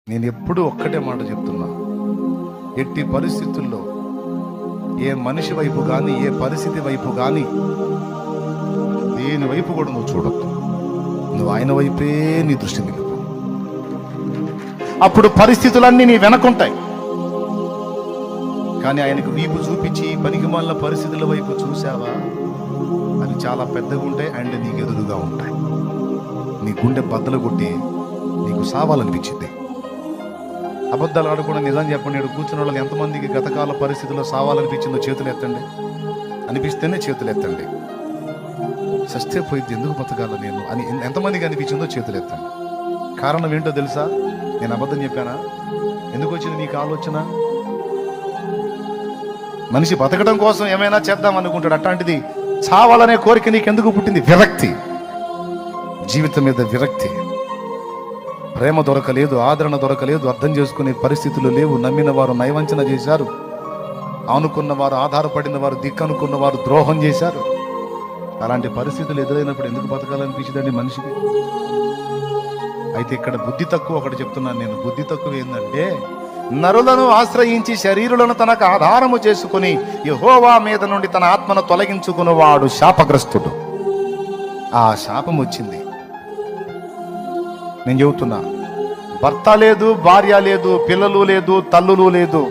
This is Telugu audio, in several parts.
నేను ఎప్పుడూ ఒక్కటే మాట చెప్తున్నా, ఎట్టి పరిస్థితుల్లో ఏ మనిషి వైపు కానీ ఏ పరిస్థితి వైపు కానీ దేని వైపు కూడా నువ్వు చూడొద్దు. నువ్వు ఆయన వైపే నీ దృష్టి నిలుపు. అప్పుడు పరిస్థితులన్నీ నీ వెనకుంటాయి. కానీ ఆయనకు వీపు చూపించి పనికిమాలిన పరిస్థితుల వైపు చూసావా, అవి చాలా పెద్దగా ఉంటాయి అండ్ నీకు ఎదురుగా ఉంటాయి. నీ గుండె బద్దలు కొట్టి నీకు సావాలనిపించింది. అబద్ధాలు ఆడకుండా నిజం చెప్పండి. ఇక్కడ కూర్చున్న వాళ్ళు ఎంతమందికి గతకాల పరిస్థితుల్లో సావాలనిపించిందో చేతులు ఎత్తండి. అనిపిస్తేనే చేతులు ఎత్తండి. సస్తే పోయింది, ఎందుకు బతకాల నేను అని ఎంతమందికి అనిపించిందో చేతులు ఎత్తండి. కారణం ఏంటో తెలుసా? నేను అబద్ధం చెప్పానా? ఎందుకు వచ్చింది నీకు ఆలోచన? మనిషి బతకడం కోసం ఏమైనా చేద్దాం అనుకుంటాడు. అట్లాంటిది చావాలనే కోరిక నీకెందుకు పుట్టింది? విరక్తి, జీవితం మీద విరక్తి. ప్రేమ దొరకలేదు, ఆదరణ దొరకలేదు, అర్థం చేసుకునే పరిస్థితులు లేవు. నమ్మిన వారు నయవంచన చేశారు, అనుకున్న వారు ఆధారపడిన వారు దిక్కనుకున్న వారు ద్రోహం చేశారు. అలాంటి పరిస్థితులు ఎదురైనప్పుడు ఎందుకు బతకాలనిపించిందండి మనిషికి? అయితే ఇక్కడ బుద్ధి తక్కువ ఒకటి చెప్తున్నాను నేను. బుద్ధి తక్కువ ఏంటంటే, నరులను ఆశ్రయించి శరీరులను తనకు ఆధారము చేసుకుని యెహోవా మీద నుండి తన ఆత్మను తొలగించుకున్నవాడు శాపగ్రస్తుడు. ఆ శాపం వచ్చింది. నేను చెబుతున్నా, భర్త లేదు, భార్య లేదు, పిల్లలు లేదు, తల్లులు లేదు,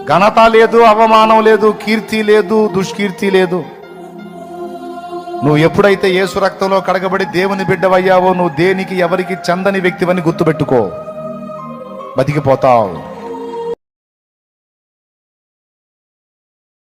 ఘనత లేదు, అవమానం లేదు, కీర్తి లేదు, దుష్కీర్తి లేదు. నువ్వు ఎప్పుడైతే యేసు రక్తంలో కడగబడి దేవుని బిడ్డవయ్యావో, నువ్వు దేనికి ఎవరికి చెందని వ్యక్తివని గుర్తుపెట్టుకో. బతికిపోతావు.